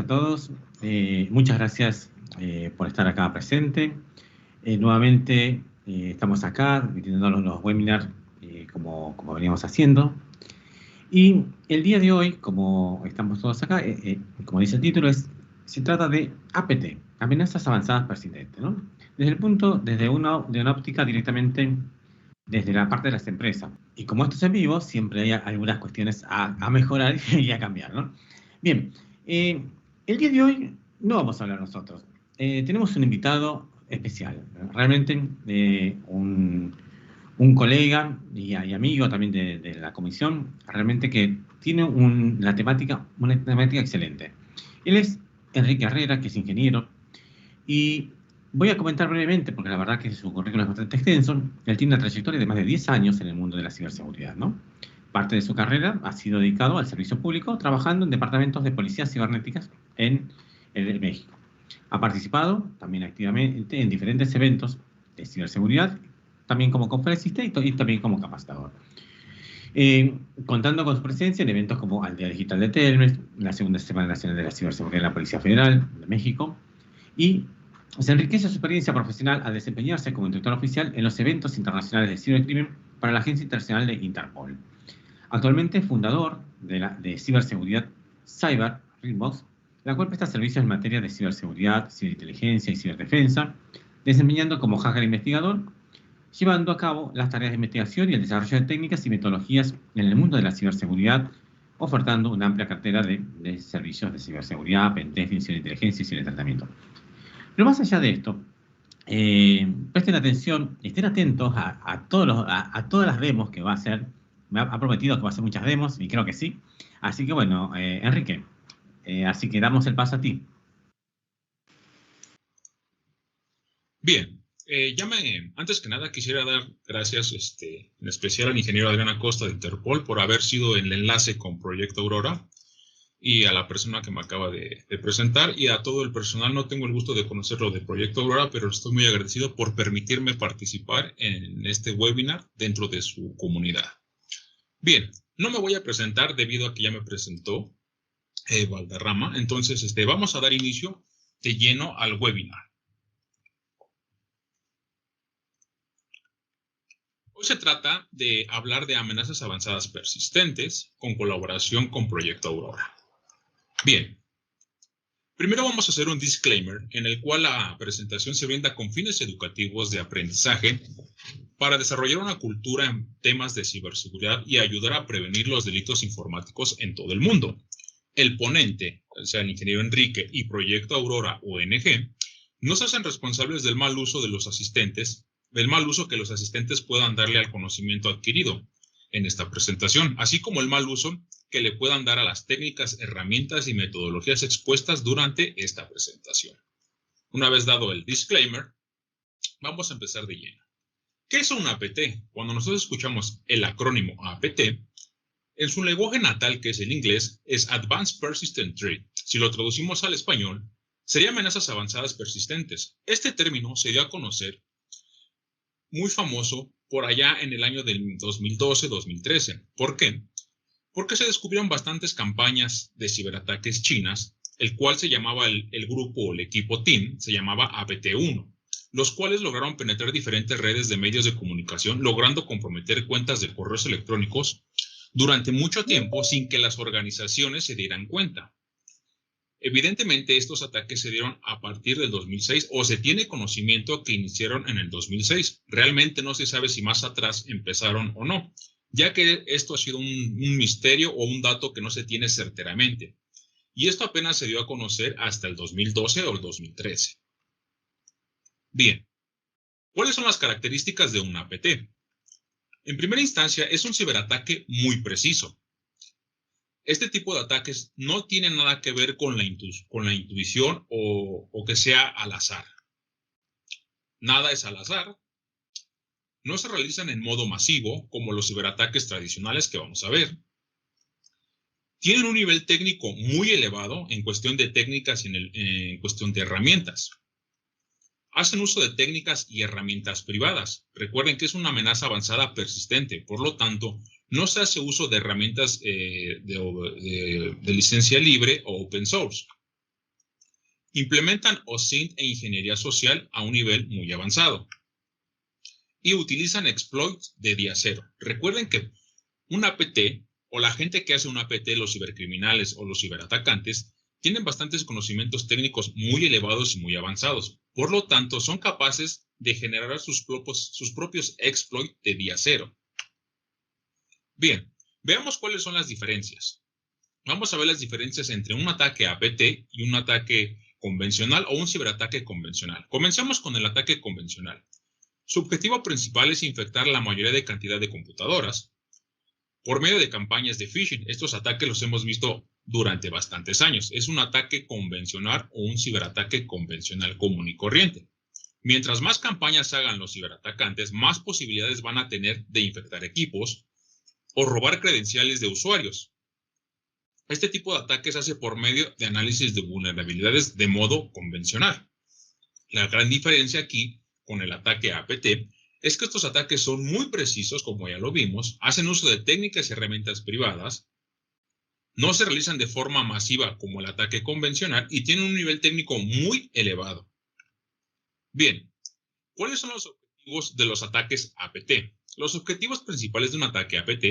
a todos. Muchas gracias por estar acá presente. Nuevamente estamos acá repitiendo los webinars como veníamos haciendo. Y el día de hoy, como estamos todos acá, como dice el título, se trata de APT, amenazas avanzadas persistentes, ¿no? Desde una óptica directamente desde la parte de las empresas. Y como esto es en vivo, siempre hay algunas cuestiones a mejorar y a cambiar, ¿no? Bien, el día de hoy no vamos a hablar nosotros. Tenemos un invitado especial, realmente un colega y amigo también de la comisión, realmente que tiene una temática excelente. Él es Enrique Herrera, que es ingeniero, y voy a comentar brevemente, porque la verdad que su currículum es bastante extenso. Él tiene una trayectoria de más de 10 años en el mundo de la ciberseguridad, ¿no? Parte de su carrera ha sido dedicado al servicio público, trabajando en departamentos de policías cibernéticas en México. Ha participado también activamente en diferentes eventos de ciberseguridad, también como conferencista y también como capacitador. Contando con su presencia en eventos como Aldea Digital de Telmex, la Segunda Semana Nacional de la Ciberseguridad de la Policía Federal de México, y se enriquece su experiencia profesional al desempeñarse como instructor oficial en los eventos internacionales de cibercrimen para la Agencia Internacional de Interpol. Actualmente es fundador de ciberseguridad Cyber Rimbox, la cual presta servicios en materia de ciberseguridad, ciberinteligencia y ciberdefensa, desempeñando como hacker investigador, llevando a cabo las tareas de investigación y el desarrollo de técnicas y metodologías en el mundo de la ciberseguridad, ofertando una amplia cartera de servicios de ciberseguridad, pentesting, ciberinteligencia y cibertratamiento. Pero más allá de esto, presten atención, estén atentos a todas las demos que va a hacer. Me ha prometido que va a hacer muchas demos, y creo que sí. Así que bueno, Enrique, así que damos el paso a ti. Bien, antes que nada quisiera dar gracias en especial al ingeniero Adrián Acosta de Interpol por haber sido el enlace con Proyecto Aurora, y a la persona que me acaba de presentar, y a todo el personal. No tengo el gusto de conocerlo de Proyecto Aurora, pero estoy muy agradecido por permitirme participar en este webinar dentro de su comunidad. Bien, no me voy a presentar debido a que ya me presentó Valderrama, entonces vamos a dar inicio de lleno al webinar. Hoy se trata de hablar de amenazas avanzadas persistentes con colaboración con Proyecto Aurora. Bien, primero vamos a hacer un disclaimer en el cual la presentación se brinda con fines educativos de aprendizaje para desarrollar una cultura en temas de ciberseguridad y ayudar a prevenir los delitos informáticos en todo el mundo. El ponente, o sea, el ingeniero Enrique, y Proyecto Aurora ONG, no se hacen responsables del mal uso de los asistentes, del mal uso que los asistentes puedan darle al conocimiento adquirido en esta presentación, así como el mal uso que le puedan dar a las técnicas, herramientas y metodologías expuestas durante esta presentación. Una vez dado el disclaimer, vamos a empezar de lleno. ¿Qué es un APT? Cuando nosotros escuchamos el acrónimo APT, en su lenguaje natal, que es el inglés, es Advanced Persistent Threat. Si lo traducimos al español, sería amenazas avanzadas persistentes. Este término se dio a conocer muy famoso por allá en el año del 2012-2013. ¿Por qué? Porque se descubrieron bastantes campañas de ciberataques chinas, el cual se llamaba el grupo o el equipo TEAM, se llamaba APT-1, los cuales lograron penetrar diferentes redes de medios de comunicación, logrando comprometer cuentas de correos electrónicos durante mucho tiempo sin que las organizaciones se dieran cuenta. Evidentemente, estos ataques se dieron a partir del 2006, o se tiene conocimiento que iniciaron en el 2006. Realmente no se sabe si más atrás empezaron o no, ya que esto ha sido un misterio o un dato que no se tiene certeramente. Y esto apenas se dio a conocer hasta el 2012 o el 2013. Bien, ¿cuáles son las características de un APT? En primera instancia, es un ciberataque muy preciso. Este tipo de ataques no tienen nada que ver con la intuición o que sea al azar. Nada es al azar. No se realizan en modo masivo, como los ciberataques tradicionales que vamos a ver. Tienen un nivel técnico muy elevado en cuestión de técnicas y en cuestión de herramientas. Hacen uso de técnicas y herramientas privadas. Recuerden que es una amenaza avanzada persistente, por lo tanto, no se hace uso de herramientas de licencia libre o open source. implementan OSINT e ingeniería social a un nivel muy avanzado y utilizan exploits de día cero. Recuerden que un APT o la gente que hace un APT, los cibercriminales o los ciberatacantes, tienen bastantes conocimientos técnicos muy elevados y muy avanzados. Por lo tanto, son capaces de generar sus propios exploits de día cero. Bien, veamos cuáles son las diferencias. Vamos a ver las diferencias entre un ataque APT y un ataque convencional o un ciberataque convencional. Comencemos con el ataque convencional. Su objetivo principal es infectar la mayoría de cantidad de computadoras por medio de campañas de phishing. Estos ataques los hemos visto durante bastantes años. Es un ataque convencional o un ciberataque convencional común y corriente. Mientras más campañas hagan los ciberatacantes, más posibilidades van a tener de infectar equipos o robar credenciales de usuarios. Este tipo de ataques se hace por medio de análisis de vulnerabilidades de modo convencional. La gran diferencia aquí con el ataque APT es que estos ataques son muy precisos, como ya lo vimos, hacen uso de técnicas y herramientas privadas, no se realizan de forma masiva como el ataque convencional y tienen un nivel técnico muy elevado. Bien, ¿cuáles son los objetivos de los ataques APT? Los objetivos principales de un ataque APT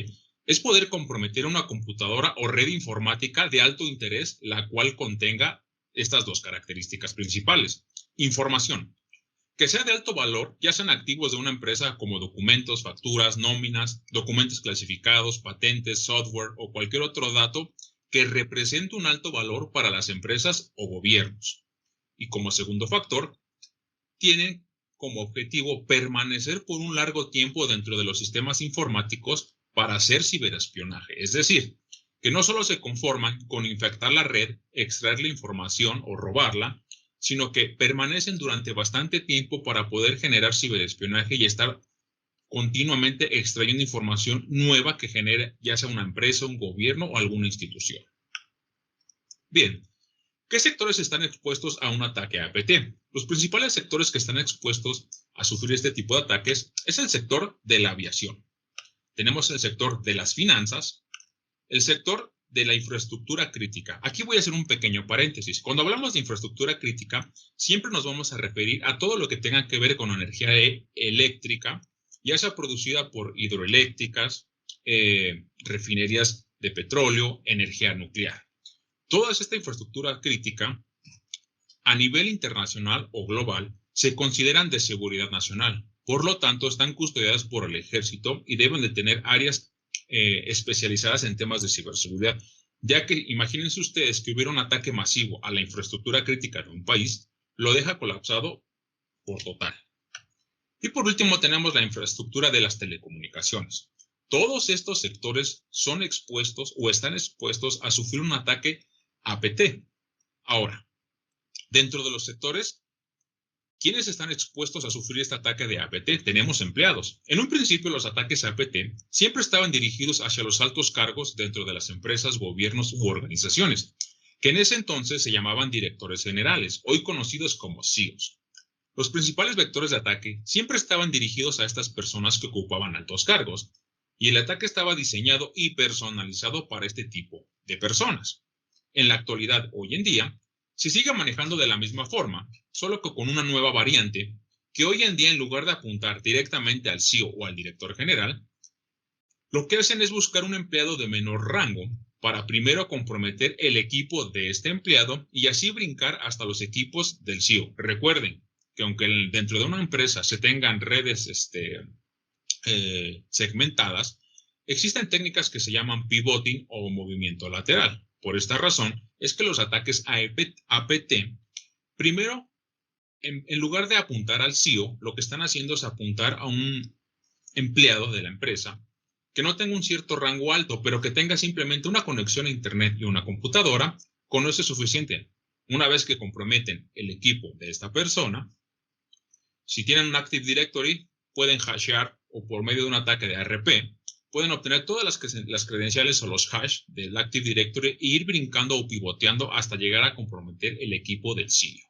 es poder comprometer una computadora o red informática de alto interés, la cual contenga estas dos características principales. Información, que sea de alto valor, ya sean activos de una empresa como documentos, facturas, nóminas, documentos clasificados, patentes, software o cualquier otro dato que represente un alto valor para las empresas o gobiernos. Y como segundo factor, tienen como objetivo permanecer por un largo tiempo dentro de los sistemas informáticos para hacer ciberespionaje. Es decir, que no solo se conforman con infectar la red, extraer la información o robarla, sino que permanecen durante bastante tiempo para poder generar ciberespionaje y estar continuamente extrayendo información nueva que genere ya sea una empresa, un gobierno o alguna institución. Bien, ¿qué sectores están expuestos a un ataque APT? Los principales sectores que están expuestos a sufrir este tipo de ataques es el sector de la aviación. Tenemos el sector de las finanzas, el sector de la infraestructura crítica. Aquí voy a hacer un pequeño paréntesis. Cuando hablamos de infraestructura crítica, siempre nos vamos a referir a todo lo que tenga que ver con energía eléctrica, ya sea producida por hidroeléctricas, refinerías de petróleo, energía nuclear. Toda esta infraestructura crítica, a nivel internacional o global, se consideran de seguridad nacional. Por lo tanto, están custodiadas por el ejército y deben de tener áreas especializadas en temas de ciberseguridad, ya que imagínense ustedes que hubiera un ataque masivo a la infraestructura crítica de un país, lo deja colapsado por total. Y por último tenemos la infraestructura de las telecomunicaciones. Todos estos sectores son expuestos o están expuestos a sufrir un ataque APT. Ahora, dentro de los sectores, ¿quiénes están expuestos a sufrir este ataque de APT? Tenemos empleados. En un principio, los ataques APT siempre estaban dirigidos hacia los altos cargos dentro de las empresas, gobiernos u organizaciones, que en ese entonces se llamaban directores generales, hoy conocidos como CEOs. Los principales vectores de ataque siempre estaban dirigidos a estas personas que ocupaban altos cargos, y el ataque estaba diseñado y personalizado para este tipo de personas. En la actualidad, hoy en día, se sigue manejando de la misma forma, solo que con una nueva variante, que hoy en día en lugar de apuntar directamente al CEO o al director general, lo que hacen es buscar un empleado de menor rango para primero comprometer el equipo de este empleado y así brincar hasta los equipos del CEO. Recuerden que aunque dentro de una empresa se tengan redes segmentadas, existen técnicas que se llaman pivoting o movimiento lateral. Por esta razón es que los ataques APT, primero, en lugar de apuntar al CEO, lo que están haciendo es apuntar a un empleado de la empresa que no tenga un cierto rango alto, pero que tenga simplemente una conexión a internet y una computadora, con eso es suficiente. Una vez que comprometen el equipo de esta persona, si tienen un Active Directory, pueden hashear o por medio de un ataque de ARP, pueden obtener todas las credenciales o los hash del Active Directory e ir brincando o pivoteando hasta llegar a comprometer el equipo del CEO.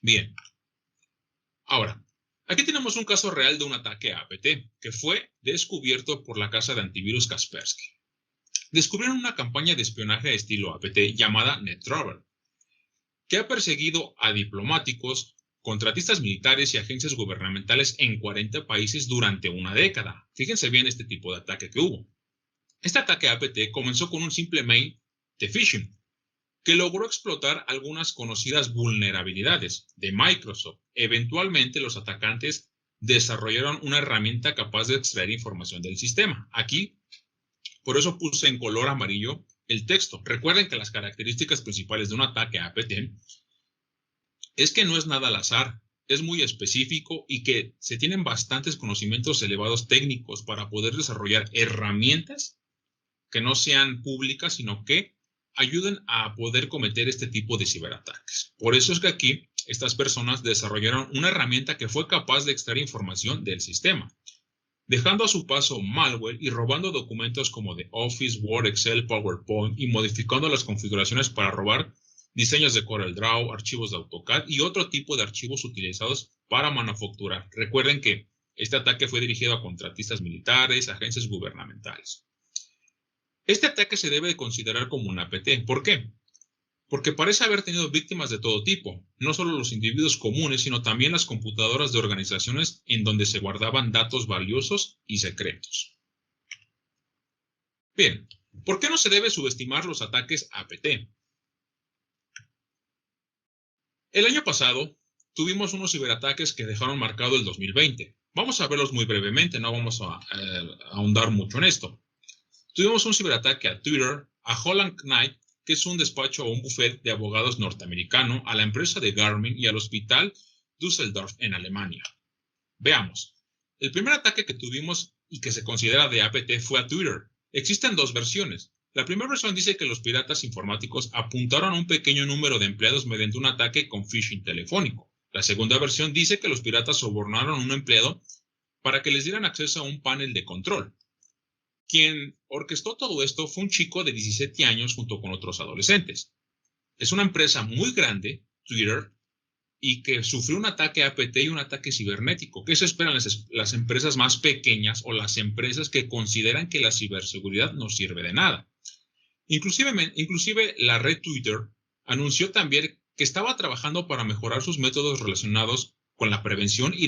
Bien. Ahora, aquí tenemos un caso real de un ataque a APT que fue descubierto por la casa de antivirus Kaspersky. Descubrieron una campaña de espionaje de estilo APT llamada NetTraveler, que ha perseguido a diplomáticos, contratistas militares y agencias gubernamentales en 40 países durante una década. Fíjense bien este tipo de ataque que hubo. Este ataque APT comenzó con un simple mail de phishing, que logró explotar algunas conocidas vulnerabilidades de Microsoft. Eventualmente, los atacantes desarrollaron una herramienta capaz de extraer información del sistema. Aquí, por eso puse en color amarillo el texto. Recuerden que las características principales de un ataque APT es que no es nada al azar, es muy específico y que se tienen bastantes conocimientos elevados técnicos para poder desarrollar herramientas que no sean públicas, sino que ayuden a poder cometer este tipo de ciberataques. Por eso es que aquí estas personas desarrollaron una herramienta que fue capaz de extraer información del sistema, dejando a su paso malware y robando documentos como de Office, Word, Excel, PowerPoint y modificando las configuraciones para robar diseños de CorelDRAW, archivos de AutoCAD y otro tipo de archivos utilizados para manufacturar. Recuerden que este ataque fue dirigido a contratistas militares, agencias gubernamentales. Este ataque se debe considerar como un APT. ¿Por qué? Porque parece haber tenido víctimas de todo tipo, no solo los individuos comunes, sino también las computadoras de organizaciones en donde se guardaban datos valiosos y secretos. Bien, ¿por qué no se debe subestimar los ataques APT? El año pasado tuvimos unos ciberataques que dejaron marcado el 2020. Vamos a verlos muy brevemente, no vamos a ahondar mucho en esto. Tuvimos un ciberataque a Twitter, a Holland Knight, que es un despacho o un bufete de abogados norteamericano, a la empresa de Garmin y al hospital Düsseldorf en Alemania. Veamos. El primer ataque que tuvimos y que se considera de APT fue a Twitter. Existen dos versiones. La primera versión dice que los piratas informáticos apuntaron a un pequeño número de empleados mediante un ataque con phishing telefónico. La segunda versión dice que los piratas sobornaron a un empleado para que les dieran acceso a un panel de control. Quien orquestó todo esto fue un chico de 17 años junto con otros adolescentes. Es una empresa muy grande, Twitter, y que sufrió un ataque APT y un ataque cibernético. ¿Qué se esperan las empresas más pequeñas o las empresas que consideran que la ciberseguridad no sirve de nada? Inclusive la red Twitter anunció también que estaba trabajando para mejorar sus métodos relacionados con la prevención y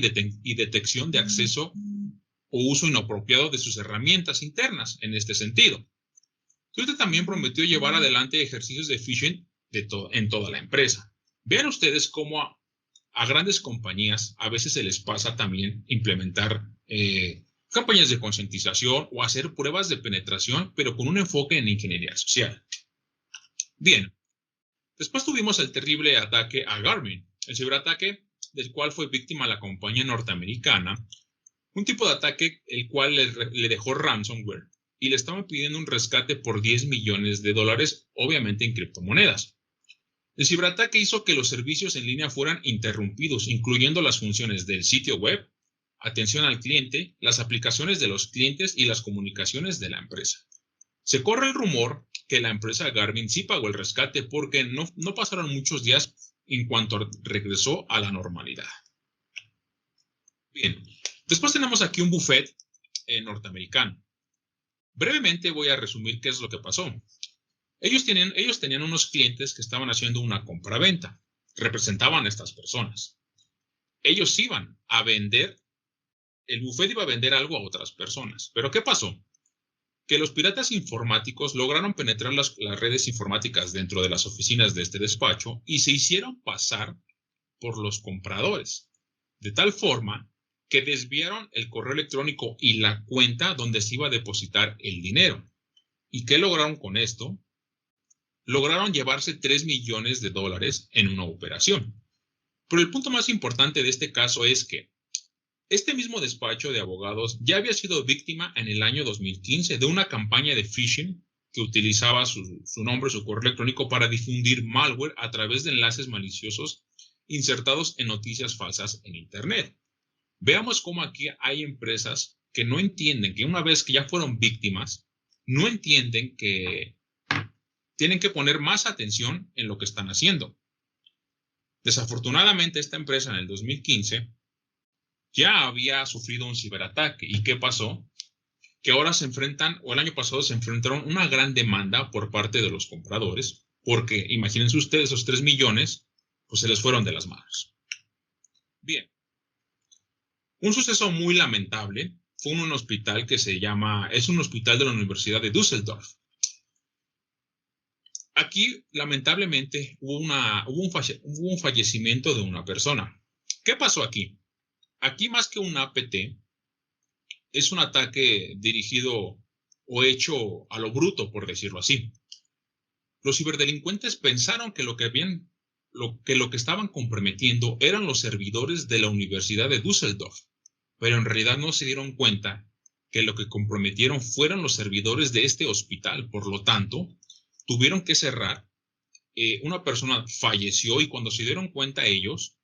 detección de acceso o uso inapropiado de sus herramientas internas en este sentido. Twitter también prometió llevar adelante ejercicios de phishing en toda la empresa. Vean ustedes cómo a grandes compañías a veces se les pasa también implementar campañas de concientización o hacer pruebas de penetración, pero con un enfoque en ingeniería social. Bien, después tuvimos el terrible ataque a Garmin, el ciberataque del cual fue víctima la compañía norteamericana, un tipo de ataque el cual le dejó ransomware y le estaban pidiendo un rescate por $10 millones, obviamente en criptomonedas. El ciberataque hizo que los servicios en línea fueran interrumpidos, incluyendo las funciones del sitio web, atención al cliente, las aplicaciones de los clientes y las comunicaciones de la empresa. Se corre el rumor que la empresa Garmin sí pagó el rescate porque no pasaron muchos días en cuanto regresó a la normalidad. Bien, después tenemos aquí un buffet norteamericano. Brevemente voy a resumir qué es lo que pasó. Ellos tenían unos clientes que estaban haciendo una compra-venta. Representaban a estas personas. Ellos iban a vender, el buffet iba a vender algo a otras personas. ¿Pero qué pasó? Que los piratas informáticos lograron penetrar las redes informáticas dentro de las oficinas de este despacho y se hicieron pasar por los compradores. De tal forma que desviaron el correo electrónico y la cuenta donde se iba a depositar el dinero. ¿Y qué lograron con esto? Lograron llevarse $3 millones en una operación. Pero el punto más importante de este caso es que este mismo despacho de abogados ya había sido víctima en el año 2015 de una campaña de phishing que utilizaba su nombre, su correo electrónico para difundir malware a través de enlaces maliciosos insertados en noticias falsas en Internet. Veamos cómo aquí hay empresas que no entienden que una vez que ya fueron víctimas, no entienden que tienen que poner más atención en lo que están haciendo. Desafortunadamente, esta empresa en el 2015 ya había sufrido un ciberataque. ¿Y qué pasó? Que ahora el año pasado se enfrentaron a una gran demanda por parte de los compradores, porque imagínense ustedes esos $3 millones pues se les fueron de las manos. Bien. Un suceso muy lamentable fue en un hospital que es un hospital de la Universidad de Düsseldorf. Aquí, lamentablemente, hubo un fallecimiento de una persona. ¿Qué pasó aquí? Aquí, más que un APT, es un ataque dirigido o hecho a lo bruto, por decirlo así. Los ciberdelincuentes pensaron que lo que estaban comprometiendo eran los servidores de la Universidad de Düsseldorf, pero en realidad no se dieron cuenta que lo que comprometieron fueron los servidores de este hospital. Por lo tanto, tuvieron que cerrar. Una persona falleció y cuando se dieron cuenta ellos,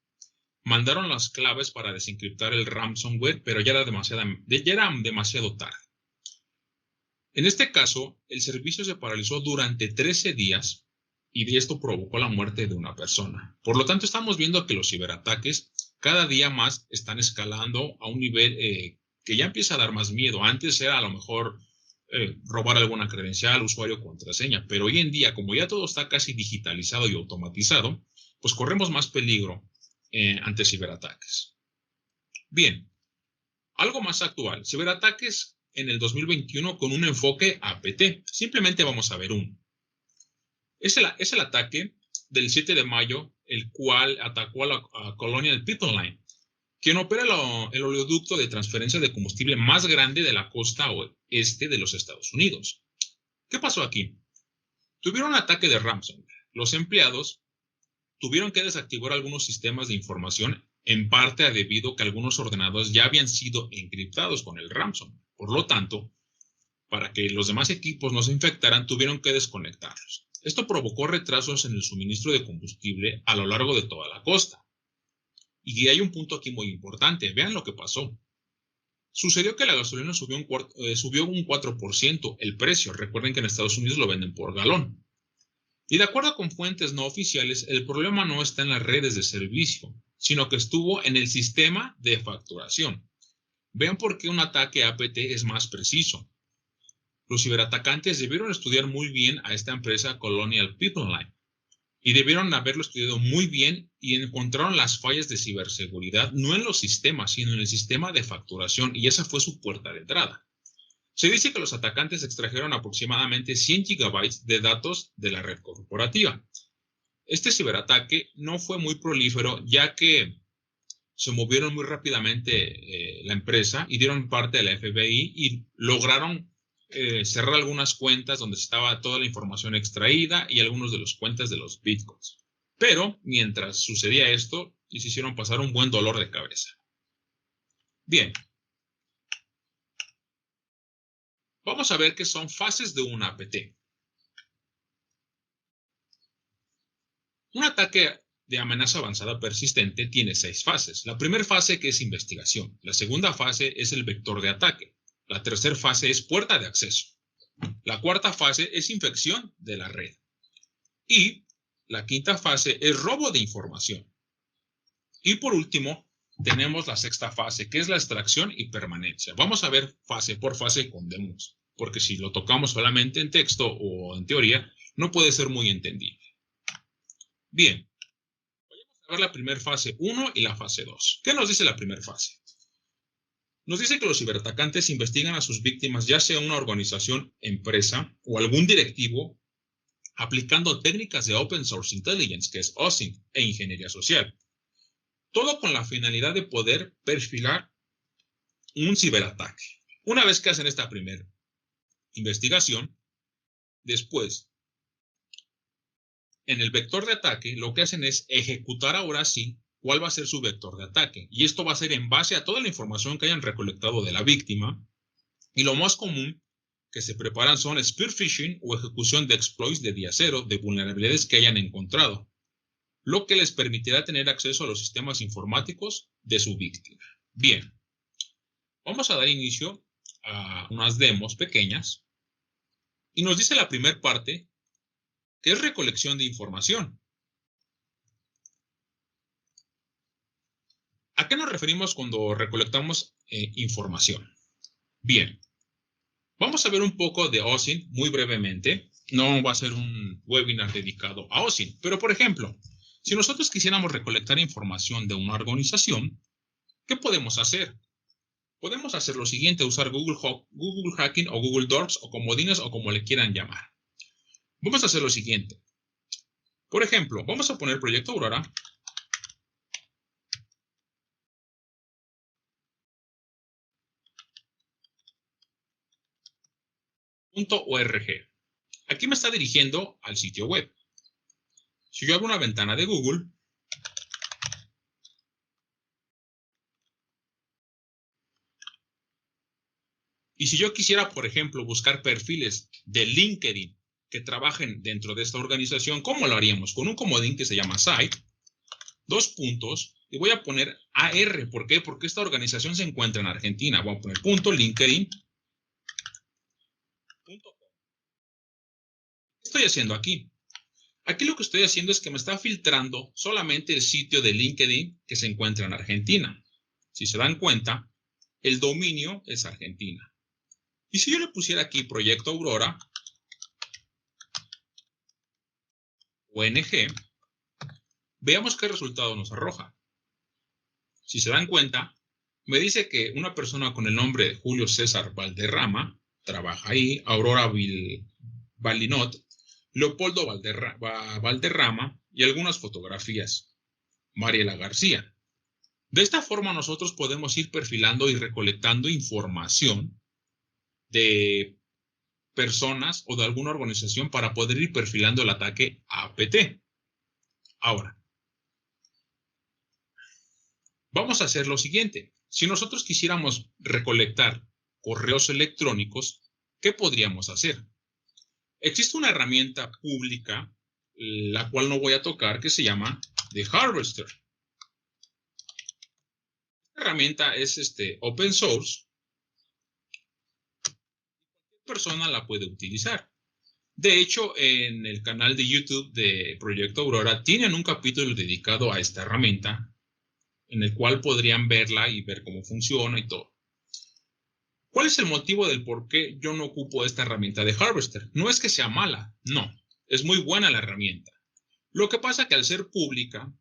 mandaron las claves para desencriptar el ransomware, pero ya era demasiado tarde. En este caso, el servicio se paralizó durante 13 días y esto provocó la muerte de una persona. Por lo tanto, estamos viendo que los ciberataques cada día más están escalando a un nivel que ya empieza a dar más miedo. Antes era a lo mejor robar alguna credencial, usuario, contraseña, pero hoy en día, como ya todo está casi digitalizado y automatizado, pues corremos más peligro ante ciberataques. Bien, algo más actual, ciberataques en el 2021 con un enfoque APT. Simplemente vamos a ver uno. Es el ataque del 7 de mayo, el cual atacó a Colonial Pipeline, quien opera el oleoducto de transferencia de combustible más grande de la costa oeste de los Estados Unidos. ¿Qué pasó aquí? Tuvieron un ataque de ransomware. Los empleados tuvieron que desactivar algunos sistemas de información, en parte debido a que algunos ordenadores ya habían sido encriptados con el ransomware. Por lo tanto, para que los demás equipos no se infectaran, tuvieron que desconectarlos. Esto provocó retrasos en el suministro de combustible a lo largo de toda la costa. Y hay un punto aquí muy importante. Vean lo que pasó. Sucedió que la gasolina subió un 4% el precio. Recuerden que en Estados Unidos lo venden por galón. Y de acuerdo con fuentes no oficiales, el problema no está en las redes de servicio, sino que estuvo en el sistema de facturación. Vean por qué un ataque APT es más preciso. Los ciberatacantes debieron estudiar muy bien a esta empresa Colonial Pipeline y debieron haberlo estudiado muy bien y encontraron las fallas de ciberseguridad no en los sistemas, sino en el sistema de facturación, y esa fue su puerta de entrada. Se dice que los atacantes extrajeron aproximadamente 100 gigabytes de datos de la red corporativa. Este ciberataque no fue muy prolífero, ya que se movieron muy rápidamente la empresa y dieron parte de la FBI y lograron cerrar algunas cuentas donde estaba toda la información extraída y algunos de los cuentas de los bitcoins. Pero mientras sucedía esto, les hicieron pasar un buen dolor de cabeza. Bien. Vamos a ver qué son fases de un APT. Un ataque de amenaza avanzada persistente tiene 6 fases. La primera fase, que es investigación. La segunda fase es el vector de ataque. La tercera fase es puerta de acceso. La cuarta fase es infección de la red. Y la quinta fase es robo de información. Y por último, tenemos la sexta fase, que es la extracción y permanencia. Vamos a ver fase por fase con demos, porque si lo tocamos solamente en texto o en teoría, no puede ser muy entendible. Bien, vamos a ver la primera fase 1 y la fase 2. ¿Qué nos dice la primera fase? Nos dice que los ciberatacantes investigan a sus víctimas, ya sea una organización, empresa o algún directivo, aplicando técnicas de Open Source Intelligence, que es OSINT, e ingeniería social. Todo con la finalidad de poder perfilar un ciberataque. Una vez que hacen esta primera investigación, después, en el vector de ataque, lo que hacen es ejecutar ahora sí cuál va a ser su vector de ataque. Y esto va a ser en base a toda la información que hayan recolectado de la víctima. Y lo más común que se preparan son spear phishing o ejecución de exploits de día cero de vulnerabilidades que hayan encontrado, lo que les permitirá tener acceso a los sistemas informáticos de su víctima. Bien, vamos a dar inicio a unas demos pequeñas. Y nos dice la primera parte, que es recolección de información. ¿A qué nos referimos cuando recolectamos información? Bien, vamos a ver un poco de OSINT muy brevemente. No va a ser un webinar dedicado a OSINT, pero por ejemplo, Si nosotros quisiéramos recolectar información de una organización, ¿qué podemos hacer? Podemos hacer lo siguiente, usar Google Hacking o Google Docs o comodines o como le quieran llamar. Vamos a hacer lo siguiente. Por ejemplo, vamos a poner Proyecto Aurora. .org. Aquí me está dirigiendo al sitio web. Si yo abro una ventana de Google, y si yo quisiera, por ejemplo, buscar perfiles de LinkedIn que trabajen dentro de esta organización, ¿cómo lo haríamos? Con un comodín que se llama site, dos puntos, y voy a poner AR. ¿Por qué? Porque esta organización se encuentra en Argentina. Voy a poner .linkedin.com. ¿Qué estoy haciendo aquí? Aquí lo que estoy haciendo es que me está filtrando solamente el sitio de LinkedIn que se encuentra en Argentina. Si se dan cuenta, el dominio es Argentina. Y si yo le pusiera aquí Proyecto Aurora, ONG, veamos qué resultado nos arroja. Si se dan cuenta, me dice que una persona con el nombre de Julio César Valderrama trabaja ahí, Aurora Valinot, Leopoldo Valderrama y algunas fotografías. Mariela García. De esta forma nosotros podemos ir perfilando y recolectando información de personas o de alguna organización para poder ir perfilando el ataque APT. Ahora, vamos a hacer lo siguiente. Si nosotros quisiéramos recolectar correos electrónicos, ¿qué podríamos hacer? Existe una herramienta pública, la cual no voy a tocar, que se llama The Harvester. Esta herramienta es open source. Cualquier persona la puede utilizar. De hecho, en el canal de YouTube de Proyecto Aurora tienen un capítulo dedicado a esta herramienta, en el cual podrían verla y ver cómo funciona y todo. ¿Cuál es el motivo del por qué yo no ocupo esta herramienta de Harvester? No es que sea mala, no. Es muy buena la herramienta. Lo que pasa es que al ser pública,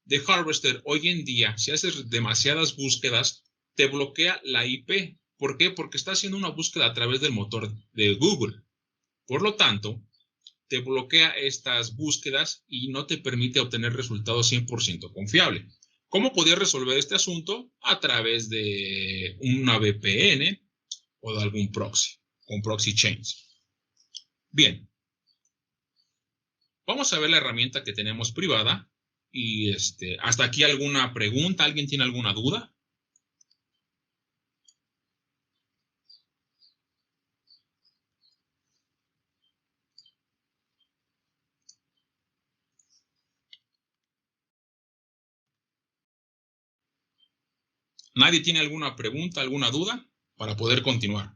de Harvester hoy en día, si haces demasiadas búsquedas, te bloquea la IP. ¿Por qué? Porque está haciendo una búsqueda a través del motor de Google. Por lo tanto, te bloquea estas búsquedas y no te permite obtener resultados 100% confiables. ¿Cómo podías resolver este asunto? A través de una VPN o de algún proxy, con proxy chains. Bien, vamos a ver la herramienta que tenemos privada y hasta aquí alguna pregunta, ¿alguien tiene alguna duda? ¿Nadie tiene alguna pregunta, alguna duda para poder continuar?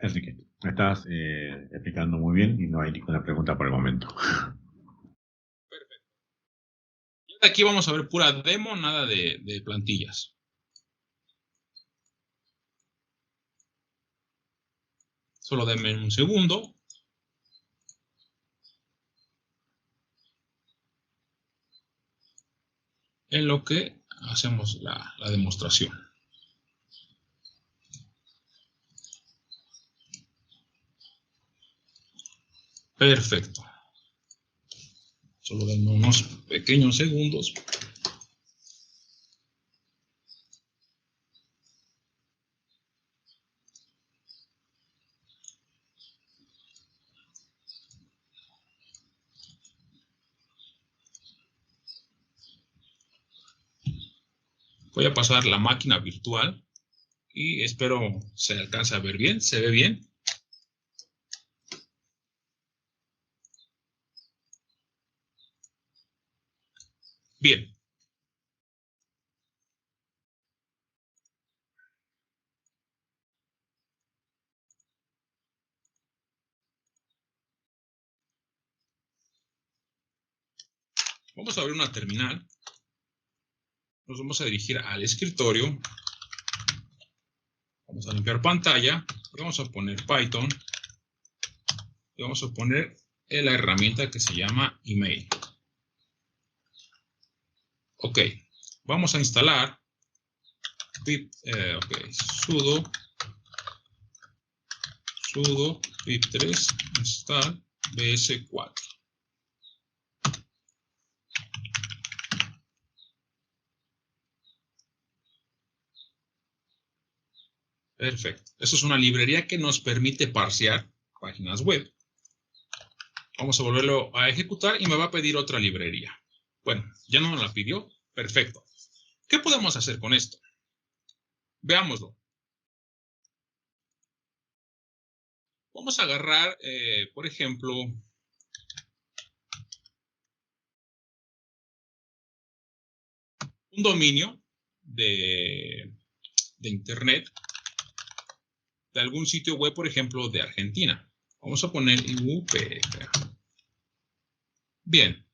Enrique, me estás explicando muy bien y no hay ninguna pregunta por el momento. Perfecto. Y aquí vamos a ver pura demo, nada de plantillas. Solo denme un segundo. En lo que hacemos la demostración. Perfecto. Solo denme unos pequeños segundos. Voy a pasar la máquina virtual y espero se alcance a ver bien. ¿Se ve bien? Bien. Vamos a abrir una terminal. Nos vamos a dirigir al escritorio. Vamos a limpiar pantalla, vamos a poner Python y vamos a poner la herramienta que se llama email. Ok, vamos a instalar sudo pip3 install bs4. Perfecto. Eso es una librería que nos permite parsear páginas web. Vamos a volverlo a ejecutar y me va a pedir otra librería. Bueno, ya no me la pidió. Perfecto. ¿Qué podemos hacer con esto? Veámoslo. Vamos a agarrar, por ejemplo, un dominio de internet de algún sitio web, por ejemplo, de Argentina. Vamos a poner IUPFA. Bien.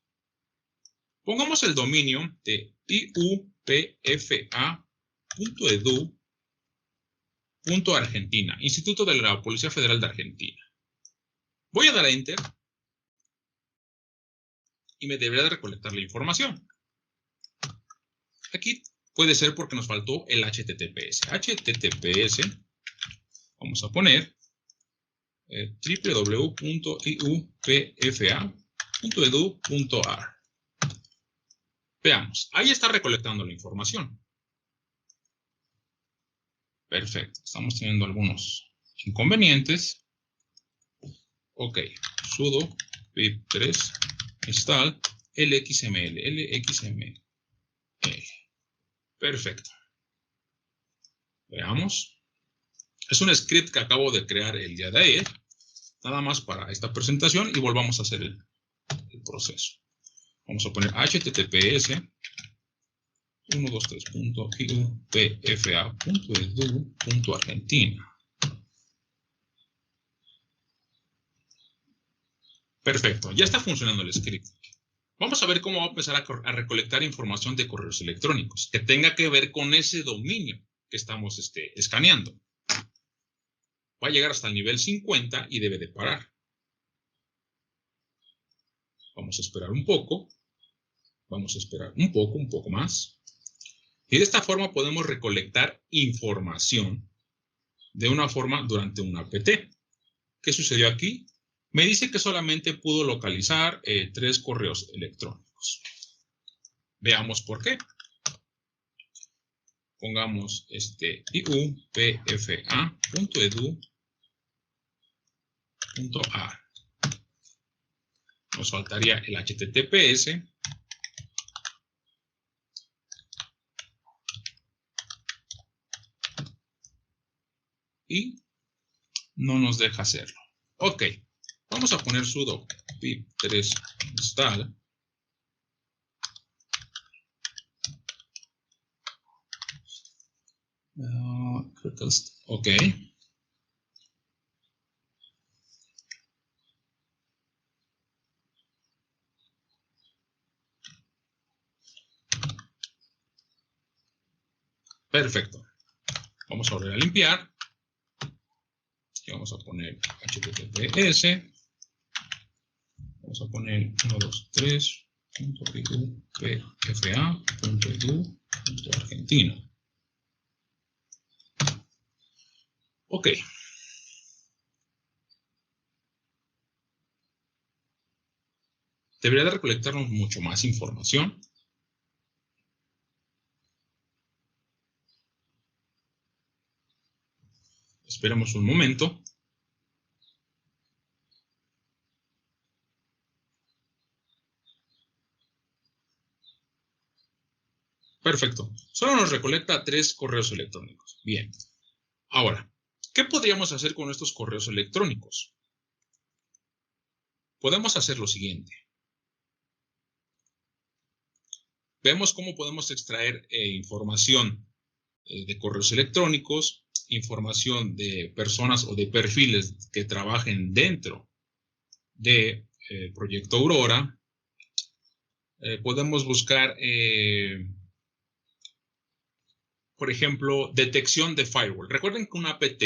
Pongamos el dominio de iupfa.edu.argentina, Instituto de la Policía Federal de Argentina. Voy a dar a Enter y me debería de recolectar la información. Aquí puede ser porque nos faltó el HTTPS. HTTPS, vamos a poner www.iupfa.edu.ar. Veamos, ahí está recolectando la información. Perfecto, estamos teniendo algunos inconvenientes. Ok, sudo pip3 install lxml. Perfecto. Veamos. Es un script que acabo de crear el día de ayer, nada más para esta presentación, y volvamos a hacer el proceso. Vamos a poner https 123.iupfa.edu.argentina. Perfecto, ya está funcionando el script. Vamos a ver cómo va a empezar a recolectar información de correos electrónicos que tenga que ver con ese dominio que estamos escaneando. Va a llegar hasta el nivel 50 y debe de parar. Vamos a esperar un poco. Vamos a esperar un poco más. Y de esta forma podemos recolectar información de una forma durante un apt. ¿Qué sucedió aquí? Me dice que solamente pudo localizar 3 correos electrónicos. Veamos por qué. Pongamos iupfa.edu.ar. Nos faltaría el HTTPS. Y no nos deja hacerlo. Ok, vamos a poner sudo pip3 install. Ok. Perfecto. Vamos a volver a limpiar. Y vamos a poner https. Vamos a poner 123.iupfa.edu.argentina. Ok. Debería de recolectarnos mucho más información. Esperemos un momento. Perfecto. Solo nos recolecta 3 correos electrónicos. Bien. Ahora, ¿qué podríamos hacer con estos correos electrónicos? Podemos hacer lo siguiente. Vemos cómo podemos extraer información de correos electrónicos, información de personas o de perfiles que trabajen dentro de Proyecto Aurora. Podemos buscar por ejemplo, detección de firewall. Recuerden que un APT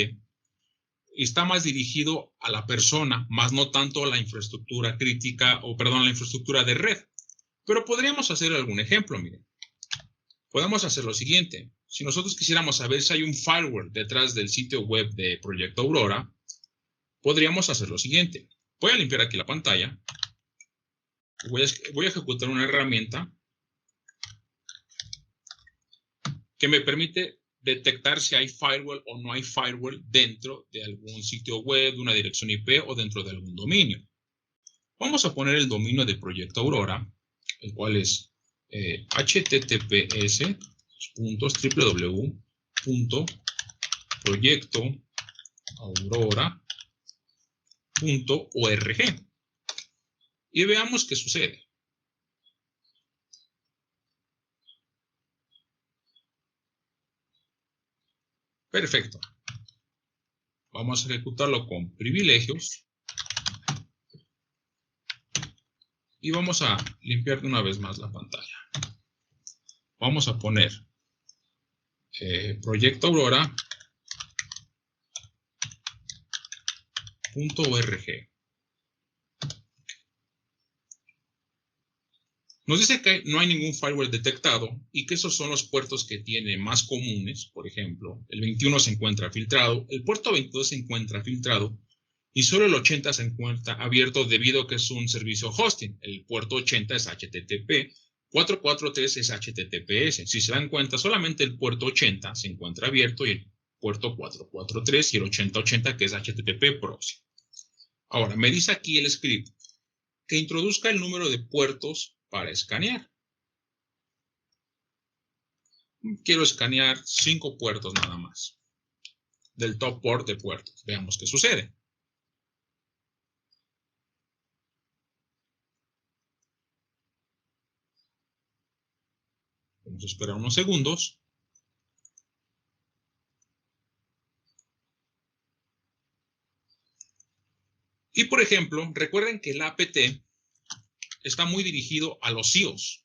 está más dirigido a la persona, más no tanto a la infraestructura crítica, la infraestructura de red. Pero podríamos hacer algún ejemplo, miren. Podemos hacer lo siguiente. Si nosotros quisiéramos saber si hay un firewall detrás del sitio web de Proyecto Aurora, podríamos hacer lo siguiente. Voy a limpiar aquí la pantalla. Voy a ejecutar una herramienta que me permite detectar si hay firewall o no hay firewall dentro de algún sitio web, de una dirección IP o dentro de algún dominio. Vamos a poner el dominio de Proyecto Aurora, el cual es https://www.proyectoaurora.org y veamos qué sucede. Perfecto. Vamos a ejecutarlo con privilegios. Y vamos a limpiar de una vez más la pantalla. Vamos a poner Proyecto Aurora.org. Nos dice que no hay ningún firewall detectado y que esos son los puertos que tiene más comunes. Por ejemplo, el 21 se encuentra filtrado, el puerto 22 se encuentra filtrado y solo el 80 se encuentra abierto debido a que es un servicio hosting. El puerto 80 es HTTP, 443 es HTTPS. Si se dan cuenta, solamente el puerto 80 se encuentra abierto y el puerto 443 y el 8080 que es HTTP proxy. Ahora, me dice aquí el script que introduzca el número de puertos para escanear. Quiero escanear 5 puertos nada más. Del top port de puertos. Veamos qué sucede. Vamos a esperar unos segundos. Y por ejemplo, recuerden que el APT está muy dirigido a los CIOs.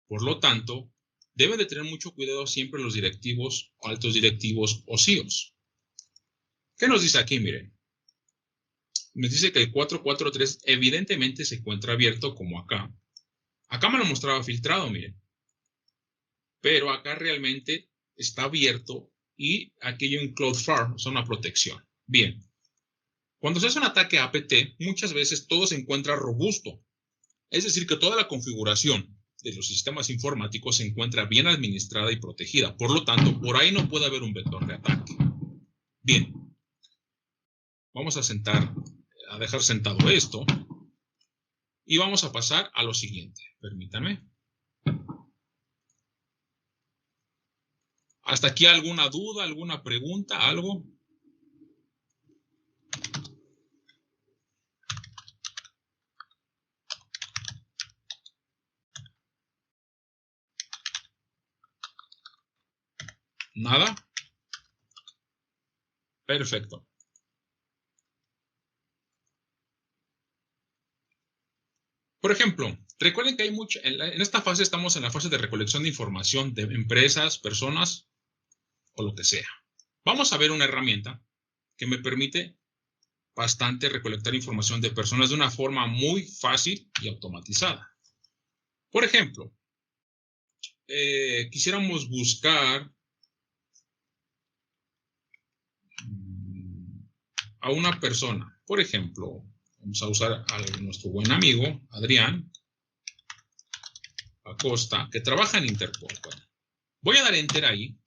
Por lo tanto, deben de tener mucho cuidado siempre los directivos, altos directivos o CIOs. ¿Qué nos dice aquí? Miren. Nos dice que el 443 evidentemente se encuentra abierto como acá. Acá me lo mostraba filtrado, miren. Pero acá realmente está abierto y aquello en Cloudflare, o sea, una protección. Bien. Cuando se hace un ataque a APT, muchas veces todo se encuentra robusto. Es decir, que toda la configuración de los sistemas informáticos se encuentra bien administrada y protegida. Por lo tanto, por ahí no puede haber un vector de ataque. Bien. Vamos a dejar sentado esto. Y vamos a pasar a lo siguiente. Permítanme. ¿Hasta aquí alguna duda, alguna pregunta, algo? ¿Nada? Perfecto. Por ejemplo, recuerden que hay mucho, en esta fase estamos en la fase de recolección de información de empresas, personas o lo que sea. Vamos a ver una herramienta que me permite bastante recolectar información de personas de una forma muy fácil y automatizada. Por ejemplo, quisiéramos buscar a una persona. Por ejemplo, vamos a usar a nuestro buen amigo, Adrián Acosta, que trabaja en Interpol. Bueno, voy a dar Enter ahí.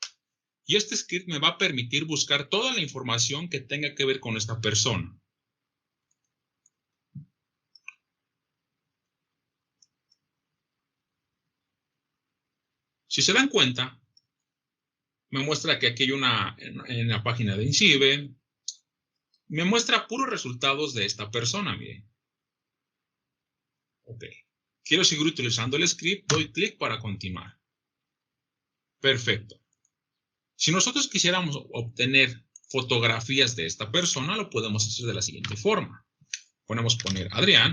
Y este script me va a permitir buscar toda la información que tenga que ver con esta persona. Si se dan cuenta, me muestra que aquí hay una, en la página de INCIBE, me muestra puros resultados de esta persona, miren. Ok. Quiero seguir utilizando el script, doy clic para continuar. Perfecto. Si nosotros quisiéramos obtener fotografías de esta persona, lo podemos hacer de la siguiente forma. Podemos poner Adrián.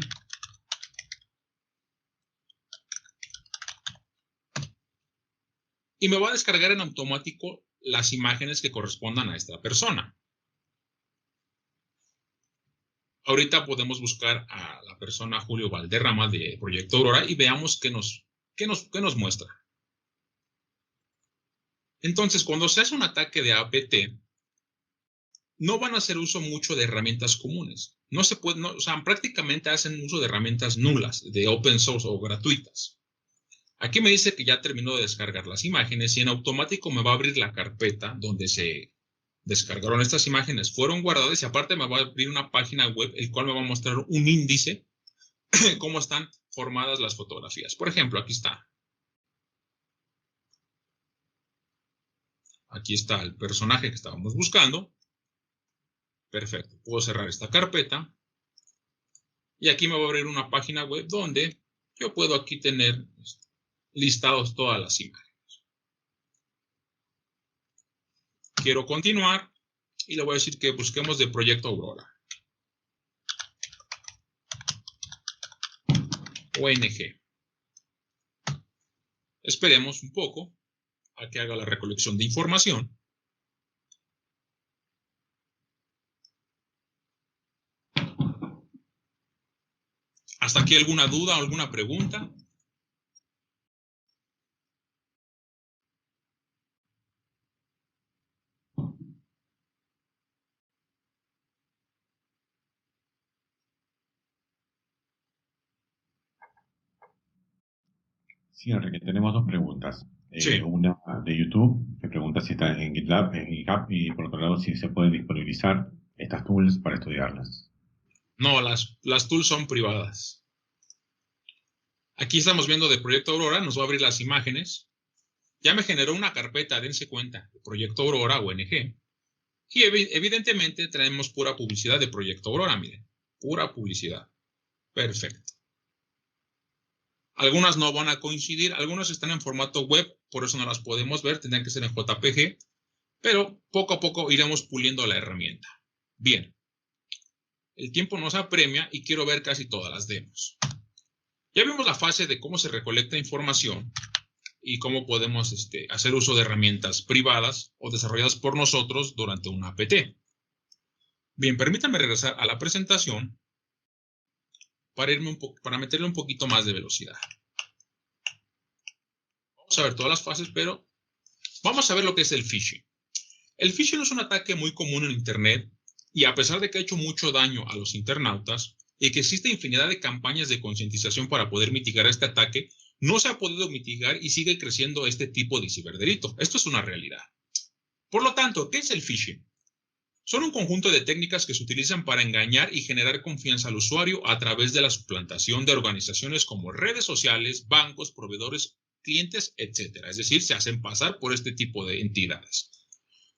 y me va a descargar en automático las imágenes que correspondan a esta persona. Ahorita podemos buscar a la persona Julio Valderrama de Proyecto Aurora y veamos qué nos muestra. Entonces, cuando se hace un ataque de APT, no van a hacer uso mucho de herramientas comunes. No se puede, o sea, prácticamente hacen uso de herramientas nulas, de open source o gratuitas. Aquí me dice que ya terminó de descargar las imágenes y en automático me va a abrir la carpeta donde se descargaron estas imágenes, fueron guardadas y aparte me va a abrir una página web el cual me va a mostrar un índice de cómo están formadas las fotografías. Por ejemplo, aquí está. Aquí está el personaje que estábamos buscando. Perfecto. Puedo cerrar esta carpeta. Y aquí me va a abrir una página web donde yo puedo aquí tener listados todas las imágenes. Quiero continuar y le voy a decir que busquemos de Proyecto Aurora. ONG. Esperemos un poco a que haga la recolección de información. ¿Hasta aquí alguna duda o alguna pregunta? Sí, Enrique, tenemos dos preguntas. Sí. Una de YouTube, que pregunta si está en GitLab, y por otro lado, si se pueden disponibilizar estas tools para estudiarlas. No, las tools son privadas. Aquí estamos viendo de Proyecto Aurora, nos va a abrir las imágenes. Ya me generó una carpeta, dense cuenta, de Proyecto Aurora, ONG. Y evidentemente traemos pura publicidad de Proyecto Aurora, miren. Pura publicidad. Perfecto. Algunas no van a coincidir, algunas están en formato web, por eso no las podemos ver, tendrán que ser en JPG, pero poco a poco iremos puliendo la herramienta. Bien. El tiempo nos apremia y quiero ver casi todas las demos. Ya vimos la fase de cómo se recolecta información y cómo podemos hacer uso de herramientas privadas o desarrolladas por nosotros durante una APT. Bien, permítanme regresar a la presentación para meterle un poquito más de velocidad. Vamos a ver todas las fases, pero vamos a ver lo que es el phishing. El phishing es un ataque muy común en Internet y a pesar de que ha hecho mucho daño a los internautas y que existe infinidad de campañas de concientización para poder mitigar este ataque, no se ha podido mitigar y sigue creciendo este tipo de ciberdelito. Esto es una realidad. Por lo tanto, ¿qué es el phishing? Son un conjunto de técnicas que se utilizan para engañar y generar confianza al usuario a través de la suplantación de organizaciones como redes sociales, bancos, proveedores, clientes, etc. Es decir, se hacen pasar por este tipo de entidades.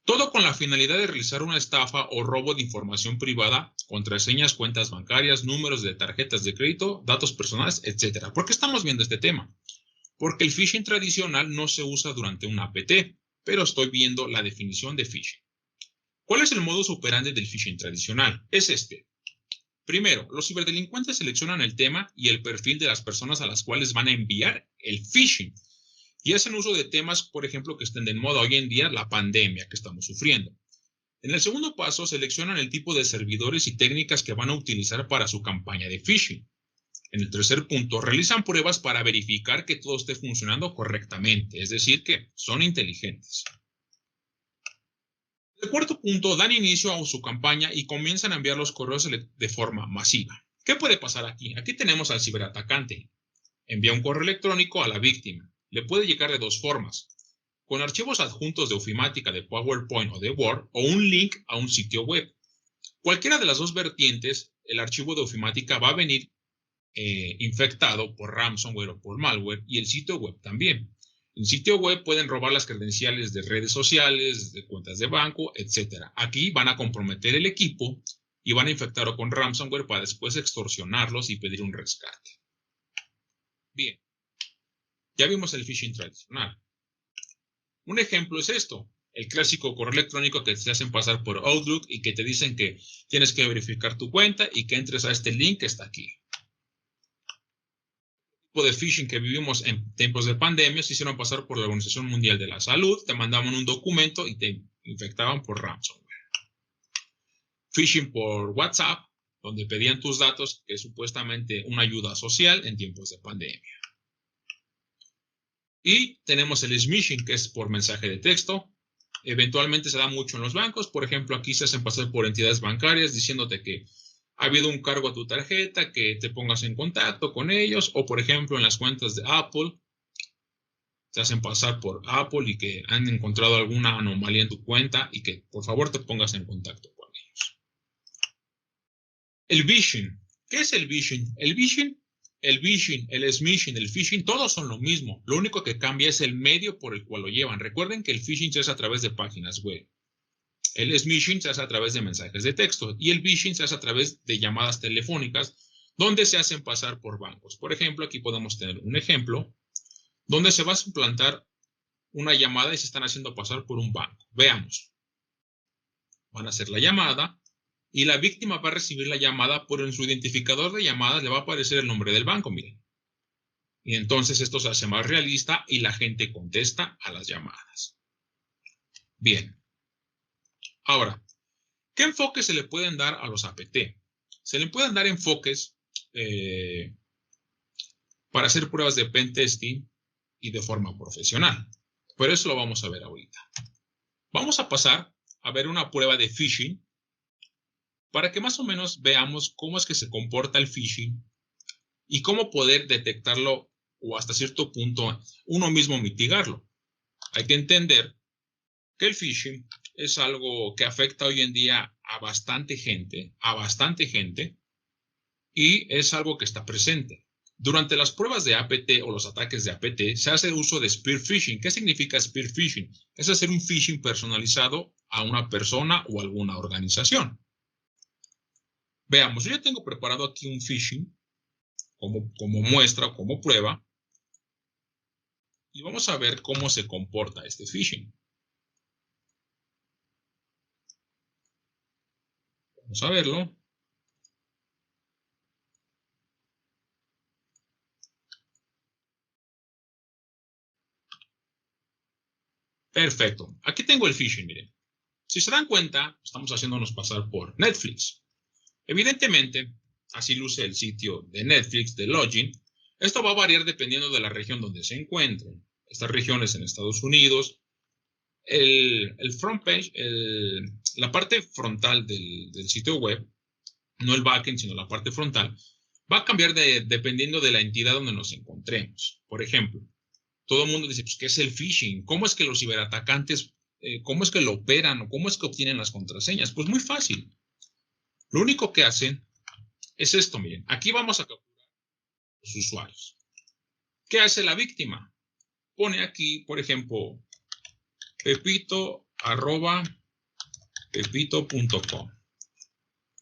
Todo con la finalidad de realizar una estafa o robo de información privada, contraseñas, cuentas bancarias, números de tarjetas de crédito, datos personales, etc. ¿Por qué estamos viendo este tema? Porque el phishing tradicional no se usa durante una APT, pero estoy viendo la definición de phishing. ¿Cuál es el modus operandi del phishing tradicional? Es este. Primero, los ciberdelincuentes seleccionan el tema y el perfil de las personas a las cuales van a enviar el phishing. Y hacen uso de temas, por ejemplo, que estén de moda hoy en día, la pandemia que estamos sufriendo. En el segundo paso, seleccionan el tipo de servidores y técnicas que van a utilizar para su campaña de phishing. En el tercer punto, realizan pruebas para verificar que todo esté funcionando correctamente, es decir, que son inteligentes. En el cuarto punto, dan inicio a su campaña y comienzan a enviar los correos de forma masiva. ¿Qué puede pasar aquí? Aquí tenemos al ciberatacante. Envía un correo electrónico a la víctima. Le puede llegar de dos formas, con archivos adjuntos de ofimática de PowerPoint o de Word, o un link a un sitio web. Cualquiera de las dos vertientes, el archivo de ofimática va a venir infectado por ransomware o por malware, y el sitio web también. En el sitio web pueden robar las credenciales de redes sociales, de cuentas de banco, etc. Aquí van a comprometer el equipo y van a infectarlo con ransomware para después extorsionarlos y pedir un rescate. Bien. Ya vimos el phishing tradicional. Un ejemplo es esto, el clásico correo electrónico que te hacen pasar por Outlook y que te dicen que tienes que verificar tu cuenta y que entres a este link que está aquí. de phishing que vivimos en tiempos de pandemia se hicieron pasar por la Organización Mundial de la Salud, te mandaban un documento y te infectaban por ransomware. Phishing por WhatsApp, donde pedían tus datos, que es supuestamente una ayuda social en tiempos de pandemia. Y tenemos el smishing, que es por mensaje de texto. Eventualmente se da mucho en los bancos. Por ejemplo, aquí se hacen pasar por entidades bancarias diciéndote que ha habido un cargo a tu tarjeta, que te pongas en contacto con ellos. O, por ejemplo, en las cuentas de Apple, se hacen pasar por Apple y que han encontrado alguna anomalía en tu cuenta y que, por favor, te pongas en contacto con ellos. El vishing. ¿Qué es el vishing? El vishing, el smishing, el phishing, todos son lo mismo. Lo único que cambia es el medio por el cual lo llevan. Recuerden que el phishing se hace a través de páginas web. El smishing se hace a través de mensajes de texto. Y el vishing se hace a través de llamadas telefónicas donde se hacen pasar por bancos. Por ejemplo, aquí podemos tener un ejemplo donde se va a suplantar una llamada y se están haciendo pasar por un banco. Veamos. Van a hacer la llamada. Y la víctima va a recibir la llamada, pero en su identificador de llamadas le va a aparecer el nombre del banco, miren. Y entonces esto se hace más realista y la gente contesta a las llamadas. Bien. Ahora, ¿qué enfoques se le pueden dar a los APT? Se le pueden dar enfoques para hacer pruebas de pentesting y de forma profesional. Pero eso lo vamos a ver ahorita. Vamos a pasar a ver una prueba de phishing para que más o menos veamos cómo es que se comporta el phishing y cómo poder detectarlo o hasta cierto punto uno mismo mitigarlo. Hay que entender que el phishing es algo que afecta hoy en día a bastante gente, y es algo que está presente. Durante las pruebas de APT o los ataques de APT se hace uso de spear phishing. ¿Qué significa spear phishing? Es hacer un phishing personalizado a una persona o alguna organización. Veamos, yo ya tengo preparado aquí un phishing como muestra o como prueba. Y vamos a ver cómo se comporta este phishing. Vamos a verlo. Perfecto. Aquí tengo el phishing, miren. Si se dan cuenta, estamos haciéndonos pasar por Netflix. Evidentemente, así luce el sitio de Netflix, de login. Esto va a variar dependiendo de la región donde se encuentren. Estas regiones en Estados Unidos, el front page, la parte frontal del sitio web, no el backend, sino la parte frontal, va a cambiar dependiendo de la entidad donde nos encontremos. Por ejemplo, todo el mundo dice, pues, ¿qué es el phishing? ¿Cómo es que los ciberatacantes, cómo es que lo operan o cómo es que obtienen las contraseñas? Pues muy fácil. Lo único que hacen es esto, miren. Aquí vamos a capturar los usuarios. ¿Qué hace la víctima? Pone aquí, por ejemplo, pepito@pepito.com.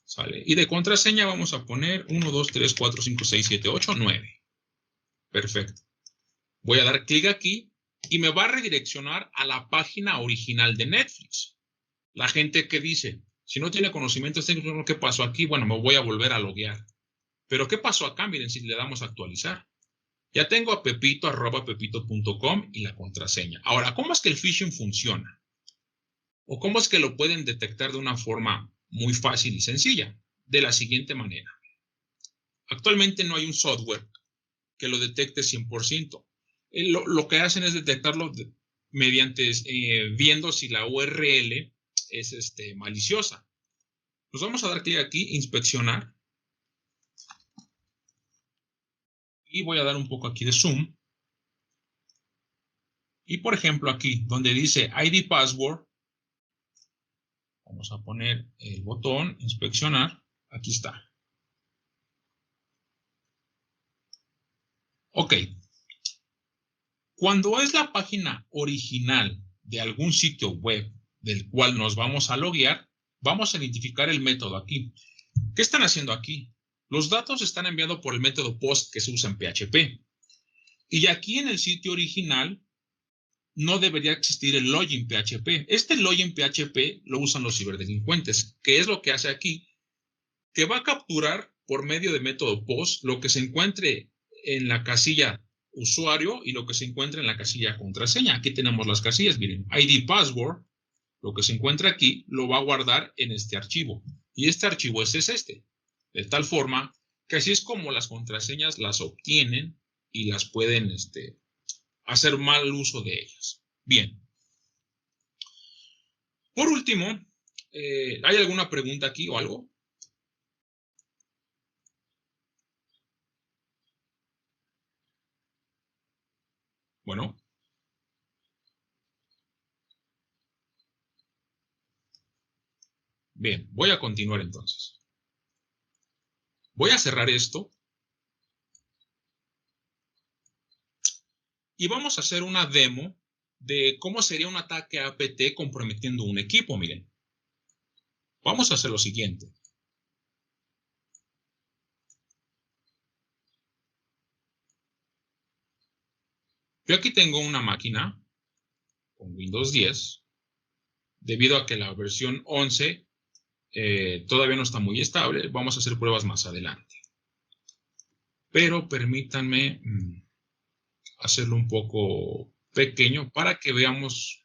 ¿Sale? Y de contraseña vamos a poner 1, 2, 3, 4, 5, 6, 7, 8, 9. Perfecto. Voy a dar clic aquí y me va a redireccionar a la página original de Netflix. La gente que dice, si no tiene conocimientos técnicos, ¿qué pasó aquí? Bueno, me voy a volver a loguear. Pero ¿qué pasó acá? Miren, si le damos a actualizar. Ya tengo a pepito@pepito.com y la contraseña. Ahora, ¿cómo es que el phishing funciona? ¿O cómo es que lo pueden detectar de una forma muy fácil y sencilla? De la siguiente manera. Actualmente no hay un software que lo detecte 100%. Lo que hacen es detectarlo mediante viendo si la URL es maliciosa. Nos vamos a dar clic aquí, inspeccionar. Y voy a dar un poco aquí de zoom. Y por ejemplo aquí, donde dice ID Password, vamos a poner el botón inspeccionar. Aquí está. Ok. Cuando es la página original de algún sitio web del cual nos vamos a loguear, vamos a identificar el método aquí. ¿Qué están haciendo aquí? Los datos están enviados por el método POST que se usa en PHP. Y aquí en el sitio original no debería existir el login PHP. Este login PHP lo usan los ciberdelincuentes. ¿Qué es lo que hace aquí? Que va a capturar por medio de método POST lo que se encuentre en la casilla usuario y lo que se encuentra en la casilla contraseña. Aquí tenemos las casillas, miren, ID password, lo que se encuentra aquí lo va a guardar en este archivo. Y este archivo es este, de tal forma que así es como las contraseñas las obtienen y las pueden hacer mal uso de ellas. Bien. Por último, ¿hay alguna pregunta aquí o algo? Bueno. Bien, voy a continuar entonces. Voy a cerrar esto. Y vamos a hacer una demo de cómo sería un ataque APT comprometiendo un equipo, miren. Vamos a hacer lo siguiente. Yo aquí tengo una máquina con Windows 10. Debido a que la versión 11 todavía no está muy estable, vamos a hacer pruebas más adelante. Pero permítanme hacerlo un poco pequeño para que veamos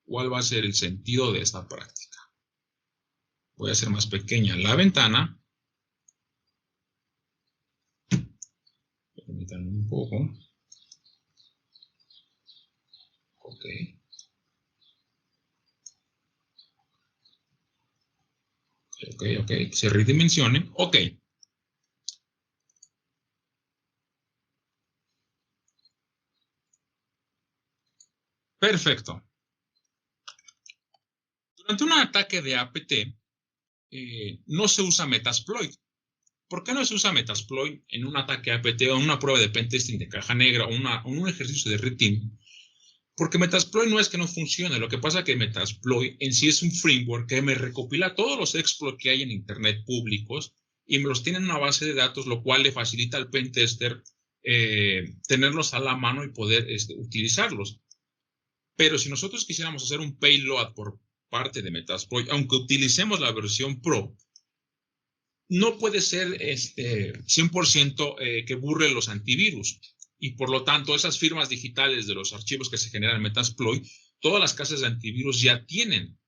cuál va a ser el sentido de esta práctica. Voy a hacer más pequeña la ventana. Permítanme un poco. Ok. Ok. Se redimensione. Ok. Perfecto. Durante un ataque de APT, no se usa Metasploit. ¿Por qué no se usa Metasploit en un ataque APT o en una prueba de pentesting de caja negra o un ejercicio de Red Team? Porque Metasploit no es que no funcione, lo que pasa es que Metasploit en sí es un framework que me recopila todos los exploits que hay en Internet públicos y me los tiene en una base de datos, lo cual le facilita al pentester tenerlos a la mano y poder utilizarlos. Pero si nosotros quisiéramos hacer un payload por parte de Metasploit, aunque utilicemos la versión Pro, no puede ser 100% que burle los antivirus. Y por lo tanto, esas firmas digitales de los archivos que se generan en Metasploit, todas las casas de antivirus ya tienen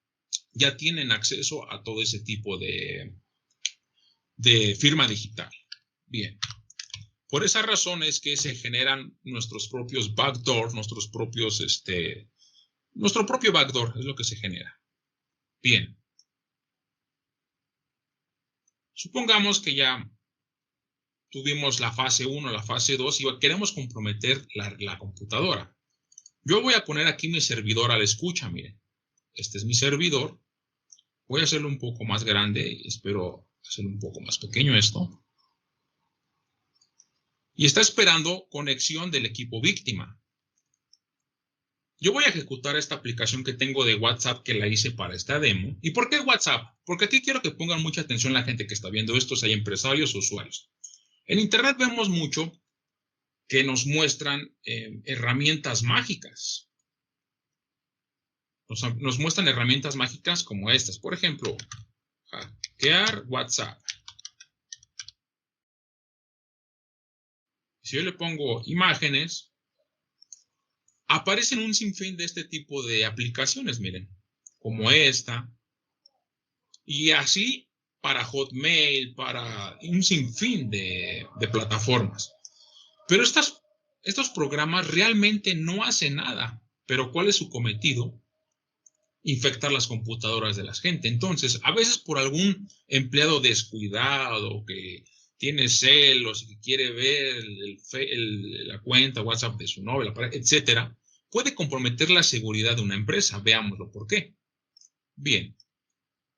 acceso a todo ese tipo de firma digital. Bien. Por esa razón es que se generan nuestros propios backdoors, nuestro propio backdoor es lo que se genera. Bien. Supongamos que ya tuvimos la fase 1, la fase 2 y queremos comprometer la computadora. Yo voy a poner aquí mi servidor a la escucha, miren. Este es mi servidor. Voy a hacerlo un poco más grande. Espero hacerlo un poco más pequeño esto. Y está esperando conexión del equipo víctima. Yo voy a ejecutar esta aplicación que tengo de WhatsApp que la hice para esta demo. ¿Y por qué WhatsApp? Porque aquí quiero que pongan mucha atención la gente que está viendo esto, si hay empresarios o usuarios. En Internet vemos mucho que nos muestran herramientas mágicas. Nos muestran herramientas mágicas como estas. Por ejemplo, hackear WhatsApp. Si yo le pongo imágenes, aparecen un sinfín de este tipo de aplicaciones, miren, como esta. Y así para Hotmail, para un sinfín de plataformas. Pero estos programas realmente no hacen nada. Pero ¿cuál es su cometido? Infectar las computadoras de la gente. Entonces, a veces por algún empleado descuidado que tiene celos y que quiere ver la cuenta WhatsApp de su novia, etcétera, puede comprometer la seguridad de una empresa. Veámoslo por qué. Bien,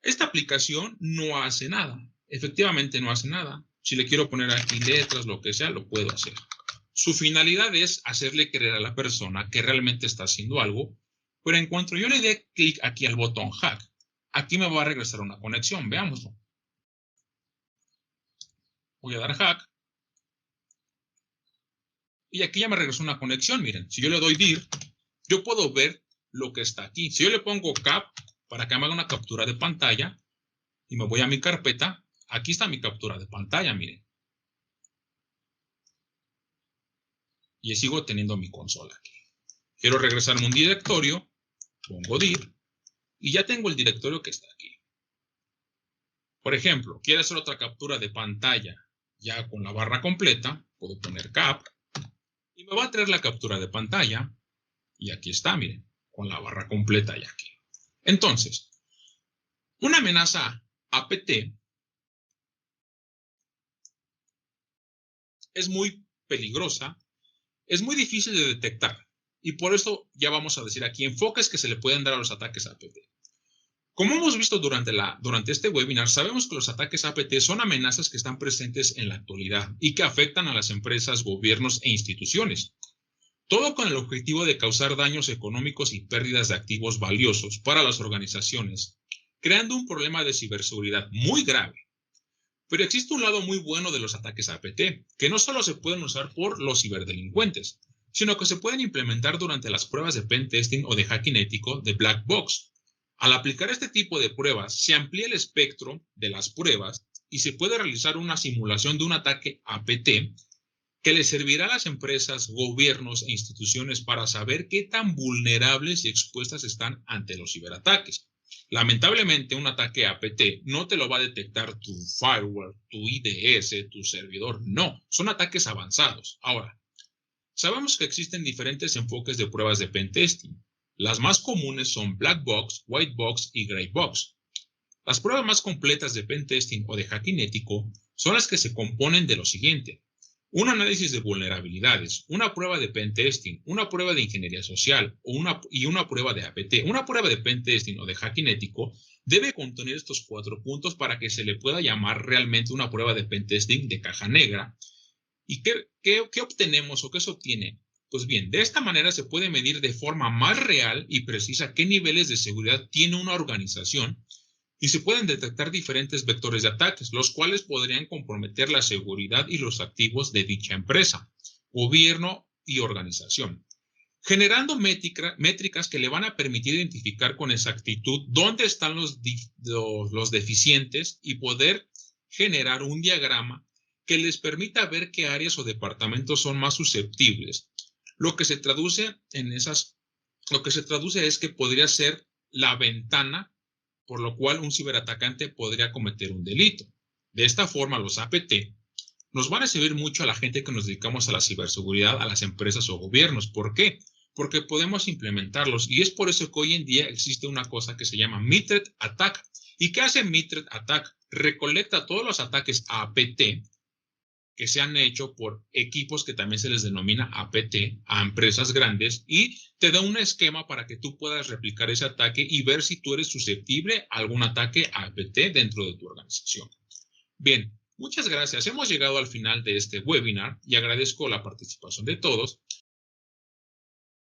esta aplicación no hace nada. Efectivamente no hace nada. Si le quiero poner aquí letras, lo que sea, lo puedo hacer. Su finalidad es hacerle creer a la persona que realmente está haciendo algo, pero en cuanto yo le dé clic aquí al botón hack, aquí me va a regresar una conexión. Veámoslo. Voy a dar hack. Y aquí ya me regresó una conexión. Miren, si yo le doy dir, yo puedo ver lo que está aquí. Si yo le pongo cap para que me haga una captura de pantalla y me voy a mi carpeta, aquí está mi captura de pantalla, miren. y sigo teniendo mi consola aquí. Quiero regresarme a un directorio, pongo dir, y ya tengo el directorio que está aquí. Por ejemplo, quiero hacer otra captura de pantalla ya con la barra completa, puedo poner cap, y me va a traer la captura de pantalla, y aquí está, miren, con la barra completa ya aquí. Entonces, una amenaza APT es muy peligrosa, es muy difícil de detectar, y por eso ya vamos a decir aquí enfoques que se le pueden dar a los ataques APT. Como hemos visto durante este webinar, sabemos que los ataques APT son amenazas que están presentes en la actualidad y que afectan a las empresas, gobiernos e instituciones. Todo con el objetivo de causar daños económicos y pérdidas de activos valiosos para las organizaciones, creando un problema de ciberseguridad muy grave. Pero existe un lado muy bueno de los ataques APT, que no solo se pueden usar por los ciberdelincuentes, sino que se pueden implementar durante las pruebas de pentesting o de hacking ético de Black Box. Al aplicar este tipo de pruebas, se amplía el espectro de las pruebas y se puede realizar una simulación de un ataque APT que le servirá a las empresas, gobiernos e instituciones para saber qué tan vulnerables y expuestas están ante los ciberataques. Lamentablemente, un ataque APT no te lo va a detectar tu firewall, tu IDS, tu servidor. No, son ataques avanzados. Ahora, sabemos que existen diferentes enfoques de pruebas de pentesting. Las más comunes son Black Box, White Box y Gray Box. Las pruebas más completas de pentesting o de hacking ético son las que se componen de lo siguiente: un análisis de vulnerabilidades, una prueba de pentesting, una prueba de ingeniería social y una prueba de APT. Una prueba de pentesting o de hacking ético debe contener estos 4 puntos para que se le pueda llamar realmente una prueba de pentesting de caja negra. ¿Y qué obtenemos o qué se obtiene? Pues bien, de esta manera se puede medir de forma más real y precisa qué niveles de seguridad tiene una organización y se pueden detectar diferentes vectores de ataques, los cuales podrían comprometer la seguridad y los activos de dicha empresa, gobierno y organización, generando métricas que le van a permitir identificar con exactitud dónde están los deficientes y poder generar un diagrama que les permita ver qué áreas o departamentos son más susceptibles. Lo que se traduce es que podría ser la ventana por lo cual un ciberatacante podría cometer un delito. De esta forma, los APT nos van a servir mucho a la gente que nos dedicamos a la ciberseguridad, a las empresas o gobiernos. ¿Por qué? Porque podemos implementarlos, y es por eso que hoy en día existe una cosa que se llama Mitred Attack. ¿Y qué hace Mitred Attack? Recolecta todos los ataques APT que se han hecho por equipos que también se les denomina APT, a empresas grandes, y te da un esquema para que tú puedas replicar ese ataque y ver si tú eres susceptible a algún ataque APT dentro de tu organización. Bien, muchas gracias. Hemos llegado al final de este webinar y agradezco la participación de todos.